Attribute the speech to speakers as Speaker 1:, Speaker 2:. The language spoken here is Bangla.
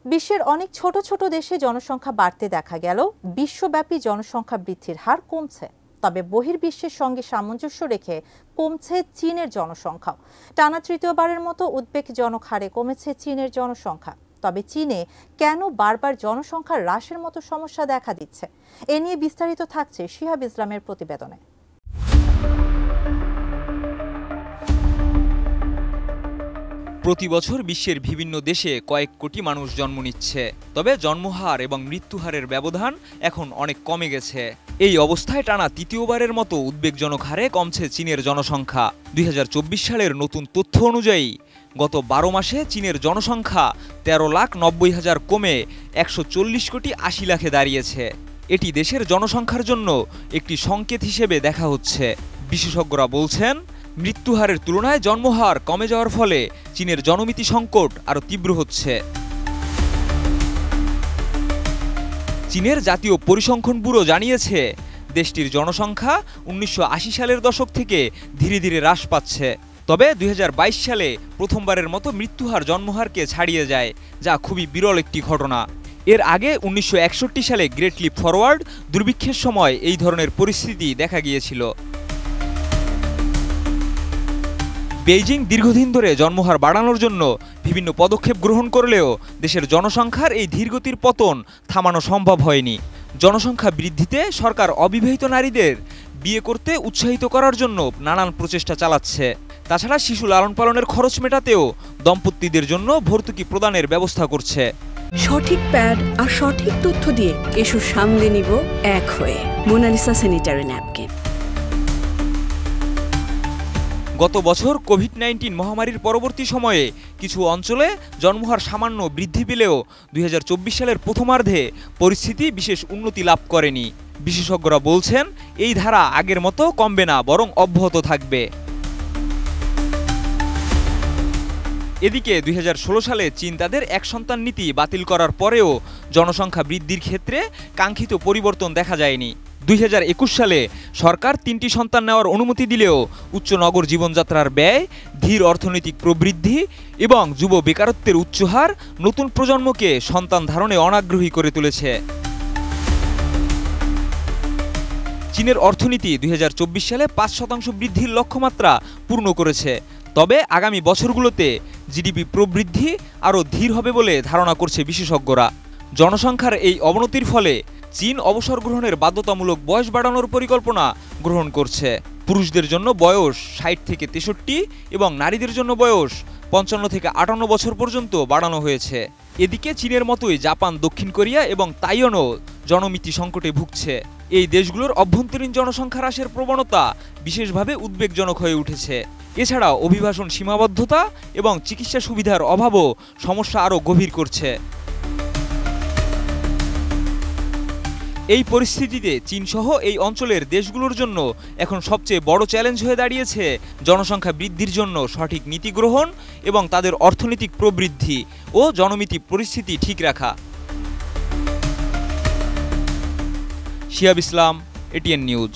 Speaker 1: বিশ্বের অনেক ছোট ছোট দেশে জনসংখ্যা বাড়তে দেখা গেল বিশ্বব্যাপী জনসংখ্যা বৃদ্ধির হার কমছে। তবে বহির্বিশ্বের সঙ্গে সামঞ্জস্য রেখে কমছে চীনের জনসংখ্যাও। টানা তৃতীয়বারের মতো উদ্বেগজনক হারে কমেছে চীনের জনসংখ্যা। তবে চীনে কেন বারবার জনসংখ্যা হ্রাসের মতো সমস্যা দেখা দিচ্ছে, এ নিয়ে বিস্তারিত থাকছে শিহাব ইসলামের প্রতিবেদনে।
Speaker 2: প্রতি বছর বিশ্বের বিভিন্ন দেশে কয়েক কোটি মানুষ জন্ম নিচ্ছে, তবে জন্মহার এবং মৃত্যুহারের ব্যবধান এখন অনেক কমে গেছে। এই অবস্থায় টানা তৃতীয়বারের মতো উদ্বেগজনক হারে কমছে চীনের জনসংখ্যা। 2024 সালের নতুন তথ্য অনুযায়ী গত 12 মাসে চীনের জনসংখ্যা 13,90,000 কমে 140,80,00,000-এ দাঁড়িয়েছে। এটি দেশের জনসংখ্যার জন্য একটি সংকেত হিসেবে দেখা হচ্ছে। বিশেষজ্ঞরা বলছেন, মৃত্যুহারের তুলনায় জন্মহার কমে যাওয়ার ফলে চীনের জনমিতি সংকট আরও তীব্র হচ্ছে। চীনের জাতীয় পরিসংখ্যান ব্যুরো জানিয়েছে, দেশটির জনসংখ্যা 1980 সালের দশক থেকে ধীরে ধীরে হ্রাস পাচ্ছে। তবে 2022 সালে প্রথমবারের মতো মৃত্যুহার জন্মহারকে ছাড়িয়ে যায়, যা খুবই বিরল একটি ঘটনা। এর আগে 1961 সালে গ্রেট লিপ ফরওয়ার্ড দুর্ভিক্ষের সময় এই ধরনের পরিস্থিতি দেখা গিয়েছিল। বেইজিং দীর্ঘদিন ধরে জন্মহার বাড়ানোর জন্য বিভিন্ন পদক্ষেপ গ্রহণ করলেও দেশের জনসংখ্যার এই ধীরগতির পতন থামানো সম্ভব হয়নি। জনসংখ্যা বৃদ্ধিতে সরকার অবিবাহিত নারীদের বিয়ে করতে উৎসাহিত করার জন্য নানান প্রচেষ্টা চালাচ্ছে। তাছাড়া শিশু লালন পালনের খরচ মেটাতেও দম্পতিদের জন্য ভর্তুকি প্রদানের ব্যবস্থা করছে।
Speaker 3: সঠিক প্যাড আর সঠিক তথ্য দিয়ে এসব সামলে নিব এক হয়ে। Monalisa sanitary napkin.
Speaker 2: গত বছর কোভিড-19 মহামারীর পরবর্তী সময়ে কিছু অঞ্চলে জন্মহার সামান্য বৃদ্ধি পেলেও 2024 সালের প্রথমার্ধে পরিস্থিতি বিশেষ উন্নতি লাভ করেনি। বিশেষজ্ঞরা বলছেন, এই ধারা আগের মতো কমবে না, বরং অব্যাহত থাকবে। এদিকে 2016 সালে চীন তাদের এক সন্তান নীতি বাতিল করার পরেও জনসংখ্যা বৃদ্ধির ক্ষেত্রে কাঙ্ক্ষিত পরিবর্তন দেখা যায়নি। 2021 সালে সরকার 3টি সন্তান নেওয়ার অনুমতি দিলেও উচ্চ নগর জীবনযাত্রার ব্যয়, ধীর অর্থনৈতিক প্রবৃদ্ধি এবং যুব বেকারত্বের উচ্চ হার নতুন প্রজন্মকে সন্তান ধারণে অনাগ্রহী করে তুলেছে। চীনের অর্থনীতি 2024 সালে 5% বৃদ্ধির লক্ষ্যমাত্রা পূর্ণ করেছে। তবে আগামী বছরগুলোতে জিডিপি প্রবৃদ্ধি আরও ধীর হবে বলে ধারণা করছে বিশেষজ্ঞরা। জনসংখ্যার এই অবনতির ফলে চীন অবসর গ্রহণের বাধ্যতামূলক বয়স বাড়ানোর পরিকল্পনা গ্রহণ করছে। পুরুষদের জন্য বয়স 60 থেকে 63 এবং নারীদের জন্য বয়স 55 থেকে 58 বছর পর্যন্ত বাড়ানো হয়েছে। এদিকে চীনের মতোই জাপান, দক্ষিণ কোরিয়া এবং তাইওয়ানও জনমিতি সংকটে ভুগছে। এই দেশগুলোর অভ্যন্তরীণ জনসংখ্যা হ্রাসের প্রবণতা বিশেষভাবে উদ্বেগজনক হয়ে উঠেছে। এছাড়া অভিবাসন সীমাবদ্ধতা এবং চিকিৎসা সুবিধার অভাবও সমস্যা আরও গভীর করছে। এই পরিস্থিতিতে চীনসহ এই অঞ্চলের দেশগুলোর জন্য এখন সবচেয়ে বড় চ্যালেঞ্জ হয়ে দাঁড়িয়েছে জনসংখ্যা বৃদ্ধির জন্য সঠিক নীতি গ্রহণ এবং তাদের অর্থনৈতিক প্রবৃদ্ধি ও জনমিতি পরিস্থিতি ঠিক রাখা। শিহাব ইসলাম, এটিএন নিউজ।